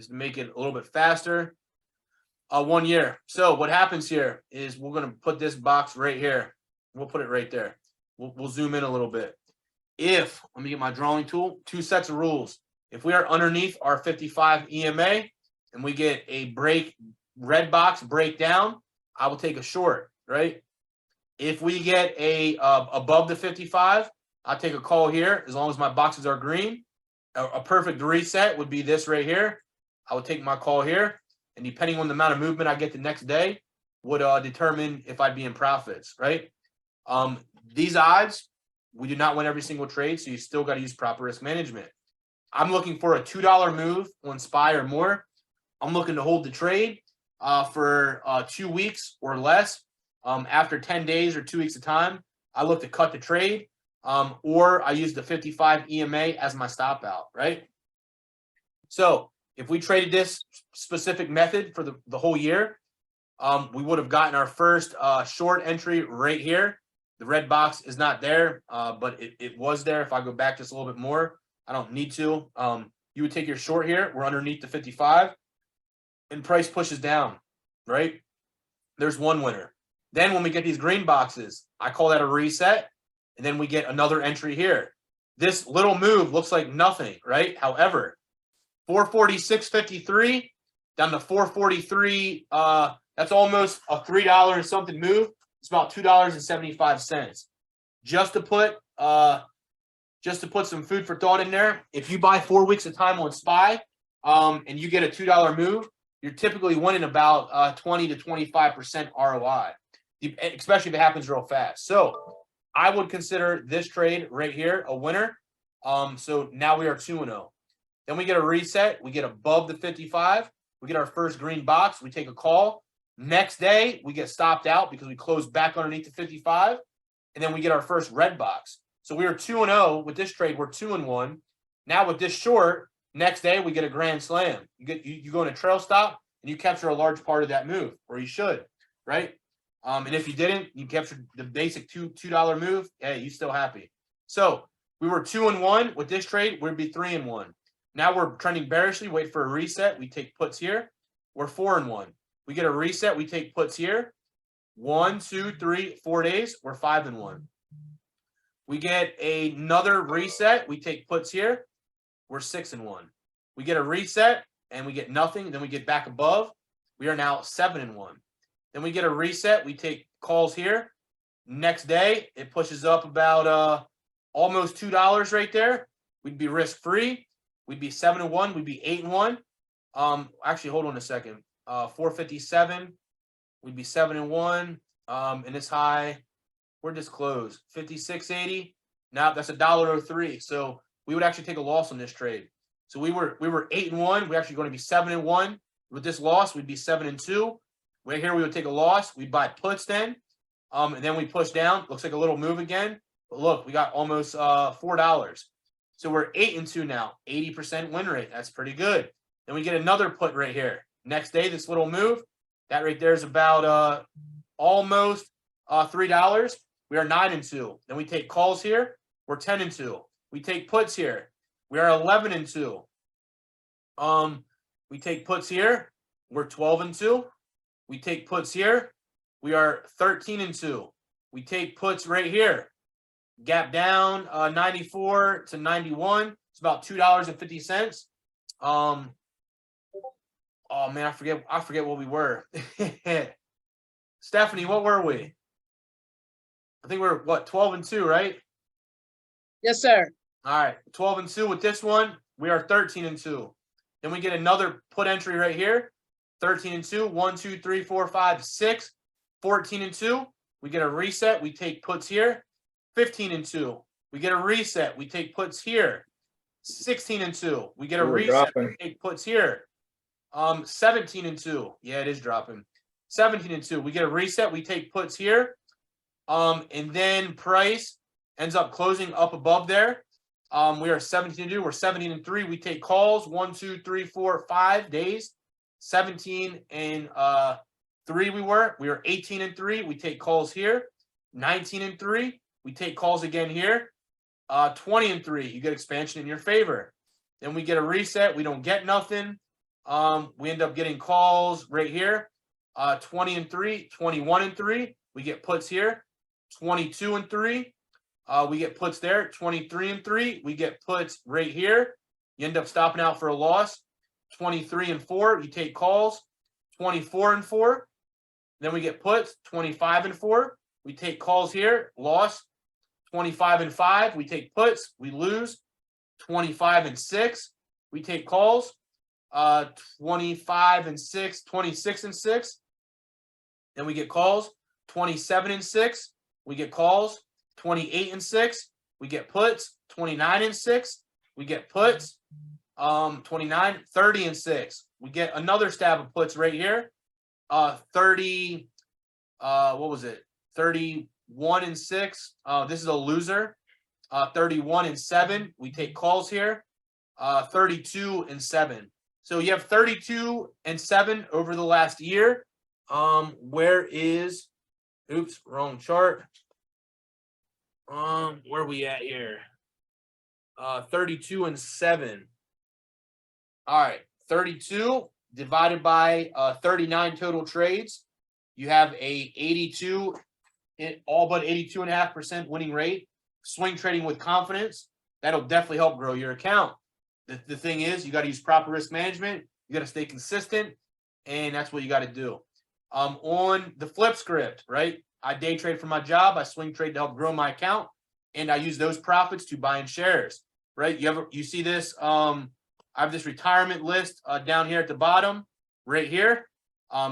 just to make it a little bit faster. 1 year. So what happens here is we're going to put this box right here. We'll put it right there. We'll zoom in a little bit. If, let me get my drawing tool, 2 sets of rules. If we are underneath our 55 EMA and we get a break, red box breakdown, I will take a short, right? If we get a above the 55, I'll take a call here as long as my boxes are green. A perfect reset would be this right here. I would take my call here. And depending on the amount of movement I get the next day would determine if I'd be in profits, right? These odds, we do not win every single trade, so you still got to use proper risk management. I'm looking for a $2 move on SPY or more. I'm looking to hold the trade for 2 weeks or less. After 10 days or 2 weeks of time, I look to cut the trade, or I use the 55 EMA as my stop out, right? So if we traded this specific method for the whole year, we would have gotten our first short entry right here. The red box is not there, but it was there. If I go back just a little bit more, I don't need to. You would take your short here. We're underneath the 55, and price pushes down, right? There's one winner. Then when we get these green boxes, I call that a reset, and then we get another entry here. This little move looks like nothing, right? However, 446.53 down to 443. That's almost a $3 and something move. It's about $2.75. Just to put some food for thought in there, if you buy 4 weeks of time on SPY, and you get a $2 move, you're typically winning about 20 to 25% ROI, especially if it happens real fast. So I would consider this trade right here a winner. So now we are 2-0. Then we get a reset. We get above the 55. We get our first green box. We take a call. Next day, we get stopped out because we closed back underneath the 55. And then we get our first red box. So we were 2-0 with this trade. We're 2-1. Now with this short, next day we get a grand slam. You go in a trail stop and you capture a large part of that move, or you should, right? And if you didn't, you captured the basic $2 move. Hey, you still happy? So we were 2-1 with this trade. We'd be 3-1. Now we're trending bearishly. Wait for a reset. We take puts here. We're 4-1. We get a reset. We take puts here. 1, 2, 3, 4 days. We're 5-1. We get another reset. We take puts here. We're 6-1. We get a reset and we get nothing. Then we get back above. We are now 7-1. Then we get a reset. We take calls here. Next day, it pushes up about almost $2 right there. We'd be risk free. We'd be 7-1. We'd be 8-1. Actually, hold on a second. 457. We'd be 7-1. And this high, we're just closed. 56.80. Now that's $1.03. So we would actually take a loss on this trade. So we were 8-1. We're actually going to be 7-1. With this loss, we'd be 7-2. Right here, we would take a loss. We'd buy puts then. And then we push down. Looks like a little move again. But look, we got almost $4. So we're 8-2 now. 80% win rate. That's pretty good. Then we get another put right here. Next day, this little move. That right there is about almost $3. We are 9-2. Then we take calls here. We're 10-2. We take puts here. We are 11-2. We take puts here. We're 12-2. We take puts here. We are 13-2. We take puts right here. Gap down 94 to 91. It's about $2.50. Oh man, I forget what we were. Stephanie, what were we? I think we're what, 12-2, right? Yes, sir. All right, 12-2 with this one. We are 13-2. Then we get another put entry right here. 13-2. 1, 2, 3, 4, 5, 6. 14-2. We get a reset. We take puts here. 15-2. We get a reset. We take puts here. 16-2. We get a reset. We take puts here. 17-2. Yeah, it is dropping. 17-2. We get a reset. We take puts here. And then price ends up closing up above there. We are 17-2. We're 17-3. We take calls. 1, 2, 3, 4, 5 days. 17-3 we were. We are 18-3. We take calls here. 19-3. We take calls again here. 20-3. You get expansion in your favor. Then we get a reset. We don't get nothing. We end up getting calls right here. 20 and 3, 21 and 3. We get puts here. 22 and 3. We get puts there. 23 and 3. We get puts right here. You end up stopping out for a loss. 23 and 4. You take calls. 24 and 4. Then we get puts. 25 and 4. We take calls here. Loss. 25 and 5. We take puts. We lose. 25 and 6. We take calls. 25 and 6. 26 and 6. Then we get calls. 27 and 6. We get calls. 28 and 6. We get puts. 29 and 6. We get puts. 29, 30 and 6. We get another stab of puts right here. 30. What was it? 31 and 6. This is a loser. 31 and 7. We take calls here. 32 and 7. So you have 32 and 7 over the last year. Where is? Oops, wrong chart. Where are we at here? 32 and 7. All right, 32 divided by 39 total trades. You have a 82, all but 82.5% winning rate. Swing trading with confidence. That'll definitely help grow your account. The thing is, you got to use proper risk management. You got to stay consistent, and that's what you got to do. On the flip script, right? I day trade for my job. I swing trade to help grow my account, and I use those profits to buy in shares, right? You see this? I have this retirement list down here at the bottom, right here.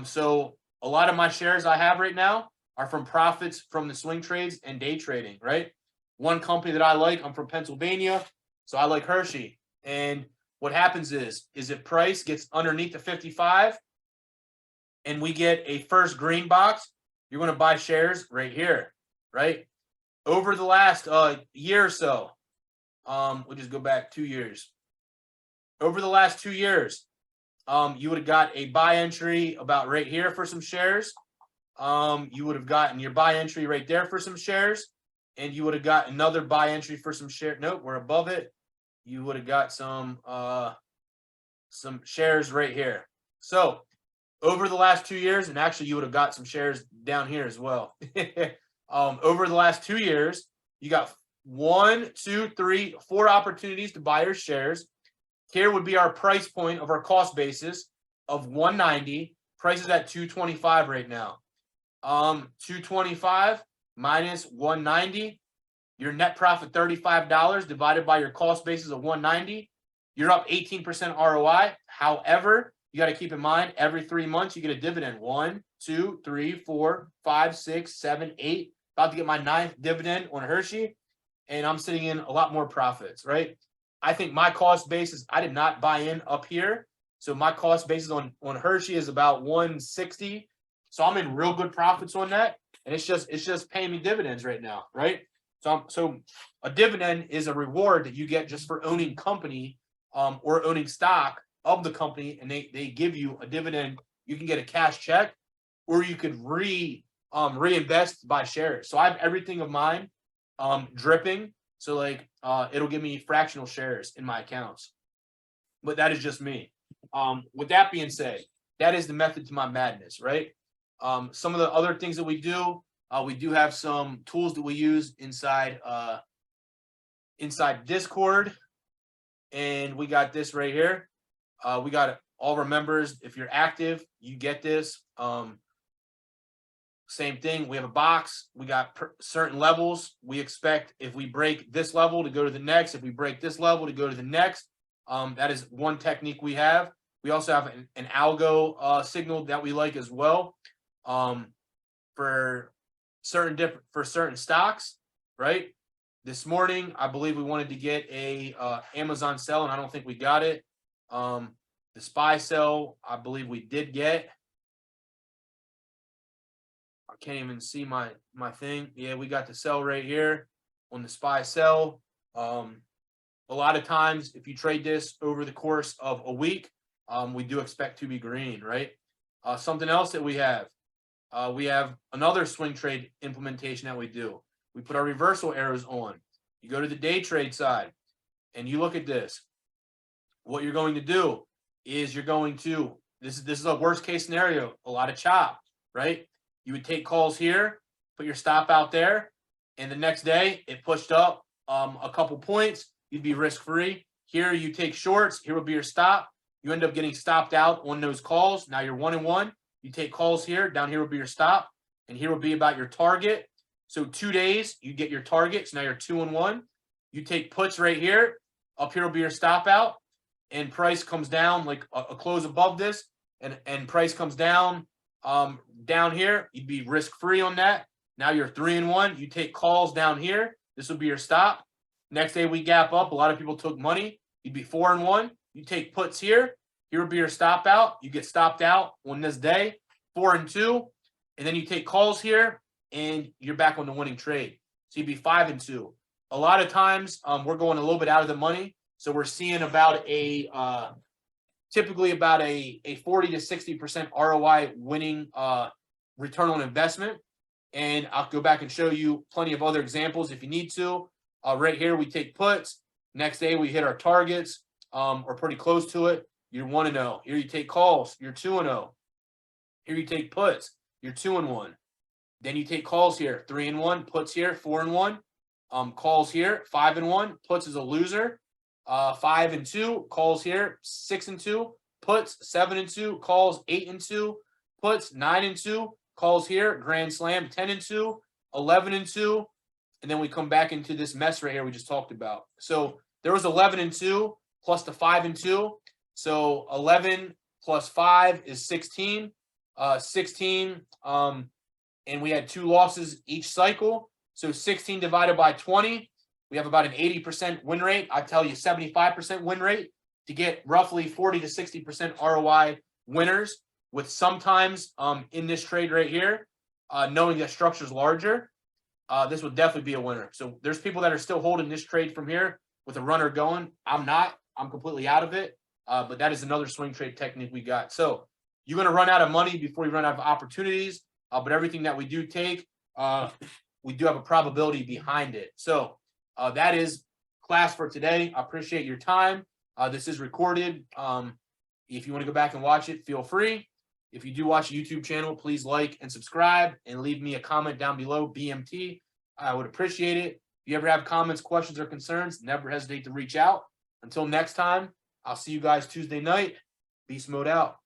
So a lot of my shares I have right now are from profits from the swing trades and day trading, right? One company that I like, I'm from Pennsylvania, so I like Hershey. And what happens is if price gets underneath the 55 and we get a first green box, you're going to buy shares right here, right? Over the last year or so, we'll just go back 2 years. Over the last 2 years, you would have got a buy entry about right here for some shares. You would have gotten your buy entry right there for some shares, and you would have got another buy entry for some share. Nope, we're above it. You would have got some shares right here. So over the last 2 years, and actually you would have got some shares down here as well. Over the last 2 years, you got 1, 2, 3, 4 opportunities to buy your shares. Here would be our price point of our cost basis of 190. Price is at 225 right now. 225 minus 190. Your net profit $35 divided by your cost basis of 190. You're up 18% ROI. However, you got to keep in mind every 3 months you get a dividend. 1, 2, 3, 4, 5, 6, 7, 8. About to get my 9th dividend on Hershey, and I'm sitting in a lot more profits, right? I think my cost basis, I did not buy in up here. So my cost basis on Hershey is about 160. So I'm in real good profits on that. And it's just paying me dividends right now, right? So a dividend is a reward that you get just for owning company or owning stock of the company, and they give you a dividend. You can get a cash check, or you could reinvest by shares. So I have everything of mine dripping. So like it'll give me fractional shares in my accounts. But that is just me. With that being said, that is the method to my madness, right? Some of the other things that we do have some tools that we use inside Discord, and we got this right here. We got all of our members. If you're active, you get this. Same thing. We have a box. We got certain levels. We expect if we break this level to go to the next. If we break this level to go to the next. That is one technique we have. We also have an algo signal that we like as well. For certain stocks, right? This morning, I believe we wanted to get a Amazon sell, and I don't think we got it. The SPY sell, I believe we did get. I can't even see my thing. Yeah, we got the sell right here on the SPY sell. A lot of times, if you trade this over the course of a week, we do expect to be green, right? Something else that we have another swing trade implementation that we do. We put our reversal arrows on. You go to the day trade side, and you look at this. What you're going to do is you're going to, this is a worst case scenario, a lot of chop, right? You would take calls here, put your stop out there, and the next day it pushed up a couple points, you'd be risk free. Here you take shorts, here will be your stop. You end up getting stopped out on those calls. Now you're 1-1. You take calls here, down here will be your stop, and here will be about your target. So 2 days, you get your target. So now you're 2-1. You take puts right here, up here will be your stop out, and price comes down like a close above this, and price comes down down here, you'd be risk free on that. Now you're 3-1. You take calls down here. This will be your stop. Next day we gap up. A lot of people took money. You'd be 4-1. You take puts here. Here will be your stop out. You get stopped out on this day, 4-2, and then you take calls here, and you're back on the winning trade. So you'd be 5-2. A lot of times we're going a little bit out of the money, so we're seeing about a typically about a 40 to 60% ROI winning return on investment. And I'll go back and show you plenty of other examples if you need to. Right here, we take puts. Next day, we hit our targets or pretty close to it. You're 1-0. Here you take calls. You're 2-0. Here you take puts. You're 2-1. Then you take calls here. 3-1. Puts here. 4-1. Calls here. 5-1. Puts is a loser. 5-2. Calls here. 6-2. Puts 7-2. Calls 8-2. Puts 9-2. Calls here. Grand slam 10-2. 11-2. And then we come back into this mess right here we just talked about. So there was 11-2 plus the 5-2. So 11 plus 5 is 16. 16. And we had 2 losses each cycle. So 16 divided by 20, we have about an 80% win rate. I tell you 75% win rate to get roughly 40 to 60% ROI winners with sometimes in this trade right here, knowing that structure is larger, this would definitely be a winner. So there's people that are still holding this trade from here with a runner going. I'm not. I'm completely out of it. But that is another swing trade technique we got. So you're going to run out of money before you run out of opportunities. But everything that we do take, we do have a probability behind it. So that is class for today. I appreciate your time. This is recorded. If you want to go back and watch it, feel free. If you do watch a YouTube channel, please like and subscribe and leave me a comment down below, BMT. I would appreciate it. If you ever have comments, questions, or concerns, never hesitate to reach out. Until next time, I'll see you guys Tuesday night. Beast Mode out.